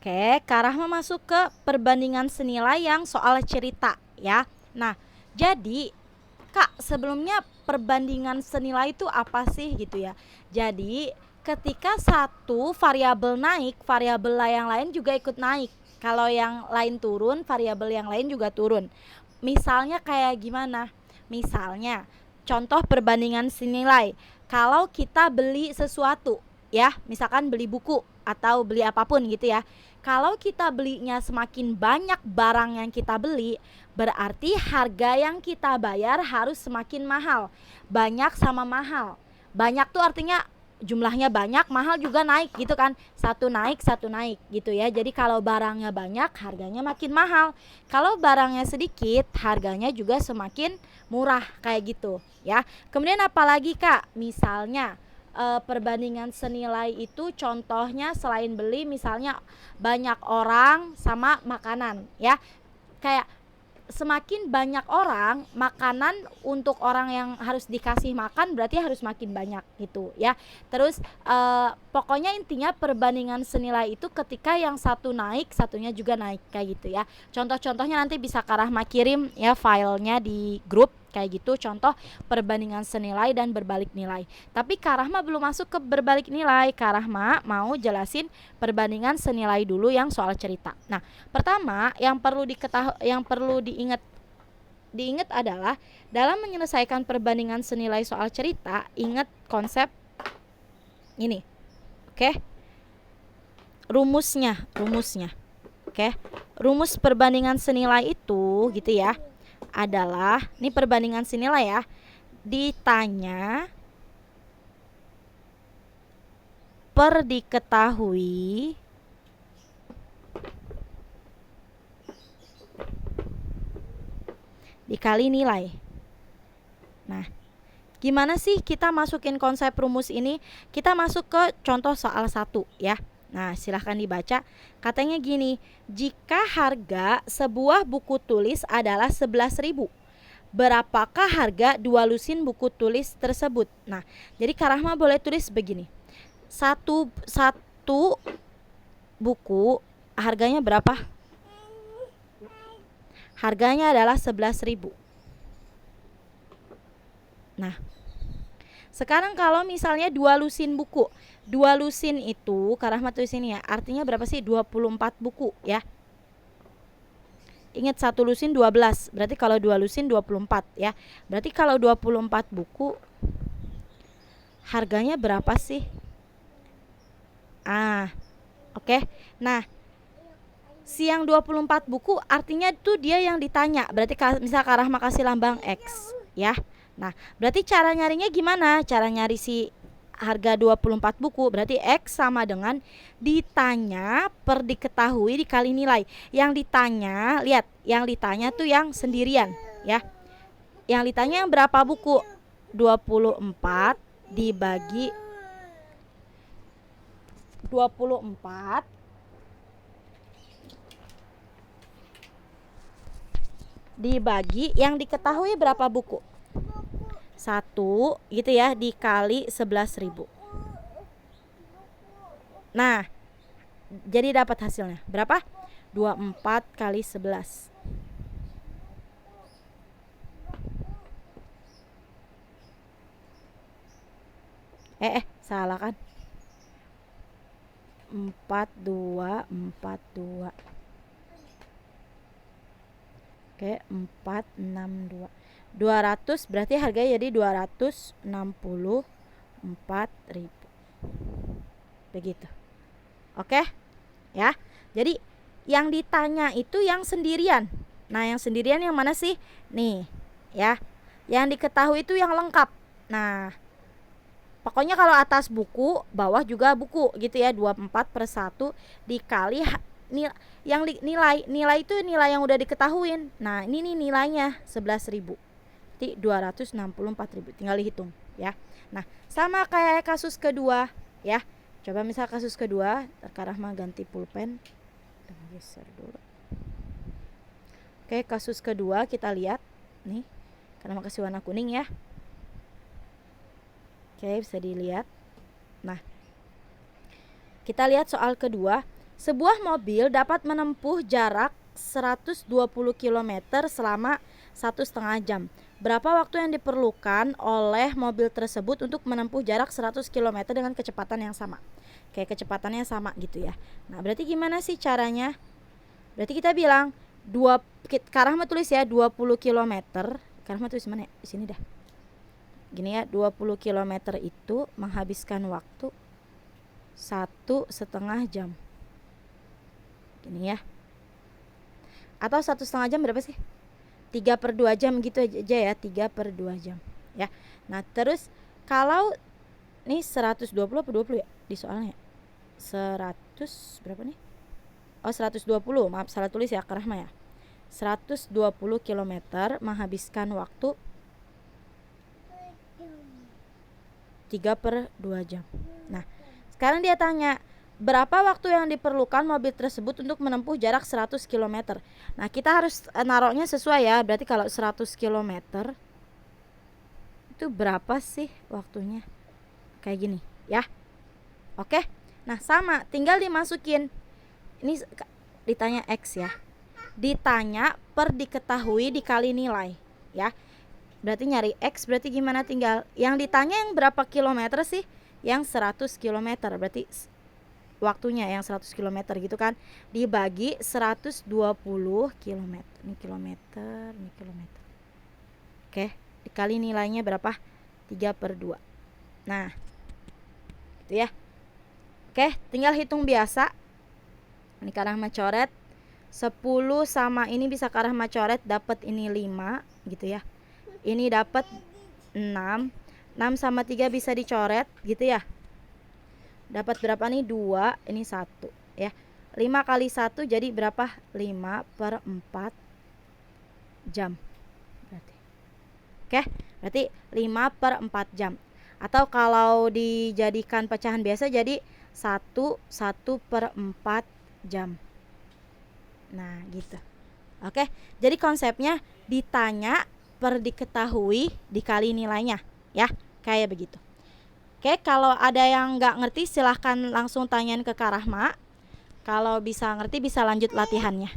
Oke, Kak Rahma masuk ke perbandingan senilai yang soal cerita ya. Nah, jadi Kak, sebelumnya perbandingan senilai itu apa sih gitu ya. Jadi, ketika satu variabel naik, variabel yang lain juga ikut naik. Kalau yang lain turun, variabel yang lain juga turun. Misalnya kayak gimana? Misalnya, contoh perbandingan senilai. Kalau kita beli sesuatu, ya, misalkan beli buku atau beli apapun gitu ya. Kalau kita belinya semakin banyak barang yang kita beli, berarti harga yang kita bayar harus semakin mahal. Banyak sama mahal. Banyak tuh artinya jumlahnya banyak, mahal juga naik gitu kan. Satu naik gitu ya. Jadi kalau barangnya banyak, harganya makin mahal. Kalau barangnya sedikit, harganya juga semakin murah kayak gitu ya. Kemudian apalagi Kak? Misalnya perbandingan senilai itu contohnya selain beli misalnya banyak orang sama makanan ya, kayak semakin banyak orang, makanan untuk orang yang harus dikasih makan berarti harus makin banyak gitu ya. Terus pokoknya intinya perbandingan senilai itu ketika yang satu naik, satunya juga naik kayak gitu ya. Contoh-contohnya nanti bisa Kak Rahma kirim ya filenya di grup kayak gitu, contoh perbandingan senilai dan berbalik nilai. Tapi Kak Rahma belum masuk ke berbalik nilai. Kak Rahma mau jelasin perbandingan senilai dulu yang soal cerita. Nah, pertama yang perlu diketahui, yang perlu diingat adalah dalam menyelesaikan perbandingan senilai soal cerita, ingat konsep ini. Oke? Rumusnya. Oke. Rumus perbandingan senilai itu gitu ya, adalah ini perbandingan senilai ya. Ditanya per diketahui dikali nilai. Nah, gimana sih kita masukin konsep rumus ini? Kita masuk ke contoh soal 1 ya. Nah, silahkan dibaca. Katanya gini, jika harga sebuah buku tulis adalah 11.000, berapakah harga 2 lusin buku tulis tersebut? Nah, jadi Kak Rahma boleh tulis begini. Satu buku harganya berapa? Harganya adalah 11.000. Nah, sekarang kalau misalnya 2 lusin buku, 2 lusin itu Kak Rahmat tulis ini ya, artinya berapa sih? 24 buku ya. Ingat 1 lusin 12, berarti kalau 2 lusin 24 ya. Berarti kalau 24 buku harganya berapa sih? Oke. Nah, si yang 24 buku artinya itu dia yang ditanya. Berarti misal Kak Rahma kasih lambang X ya. Nah, berarti cara nyarinya gimana? Cara nyari si harga 24 buku berarti X sama dengan ditanya per diketahui dikali nilai. Yang ditanya, lihat, yang ditanya tuh yang sendirian ya. Yang ditanya yang berapa buku? 24 dibagi 24 dibagi yang diketahui berapa buku? 1 gitu ya, dikali 11.000. Nah, jadi dapat hasilnya berapa? 24 kali 11. Salah kan? 42. Oke, 462. 200 berarti harganya jadi 264.000. Begitu. Oke? Ya. Jadi yang ditanya itu yang sendirian. Nah, yang sendirian yang mana sih? Nih, ya. Yang diketahui itu yang lengkap. Nah, pokoknya kalau atas buku, bawah juga buku gitu ya. 24 per 1 dikali yang nilai itu nilai yang udah diketahuin. Nah, ini nih nilainya 11.000. Berarti 264.000. Tinggal dihitung ya. Nah, sama kayak kasus kedua ya. Coba misal kasus kedua, Kak Rahma ganti pulpen. Geser dulu. Oke, kasus kedua kita lihat nih. Karena kasih warna kuning ya. Oke, bisa dilihat. Nah, kita lihat soal kedua. Sebuah mobil dapat menempuh jarak 120 km selama 1,5 jam. Berapa waktu yang diperlukan oleh mobil tersebut untuk menempuh jarak 100 km dengan kecepatan yang sama? Kayak kecepatannya sama gitu ya. Nah, berarti gimana sih caranya? Berarti kita bilang Karahma tulis ya 20 km. Karahma tulis mana ya? Di sini dah. Gini ya, 20 km itu menghabiskan waktu 1,5 jam. Gini ya. Atau 1,5 jam berapa sih? 3/2 jam gitu aja ya, 3/2 jam ya. Nah terus kalau ini 120 apa 20 ya di soalnya? 100 berapa nih? Oh 120, maaf salah tulis ya Karahma ya. 120 km menghabiskan waktu 3/2 jam. Nah sekarang dia tanya, berapa waktu yang diperlukan mobil tersebut untuk menempuh jarak 100 km? Nah, kita harus naruhnya sesuai ya. Berarti kalau 100 km itu berapa sih waktunya? Kayak gini, ya. Oke. Nah, sama, tinggal dimasukin. Ini ditanya X ya. Ditanya per diketahui dikali nilai, ya. Berarti nyari X berarti gimana, tinggal yang ditanya yang berapa kilometer sih? Yang 100 km. Berarti waktunya yang 100 km gitu kan, dibagi 120 km. Ini kilometer, ini kilometer. Oke, dikali nilainya berapa? 3/2. Nah, gitu ya. Oke, tinggal hitung biasa. Ini Karahma coret 10 sama ini bisa Karahma coret, dapat ini 5 gitu ya. Ini dapat 6. 6 sama 3 bisa dicoret gitu ya. Dapat berapa nih? 2, ini 1 ya. 5 kali 1 jadi berapa? 5/4 jam berarti. Oke, berarti 5/4 jam. Atau kalau dijadikan pecahan biasa jadi 1/4 jam. Nah gitu. Oke, jadi konsepnya ditanya per diketahui dikali nilainya ya, kayak begitu. Oke, kalau ada yang nggak ngerti silahkan langsung tanyain ke Karahma. Kalau bisa ngerti bisa lanjut latihannya.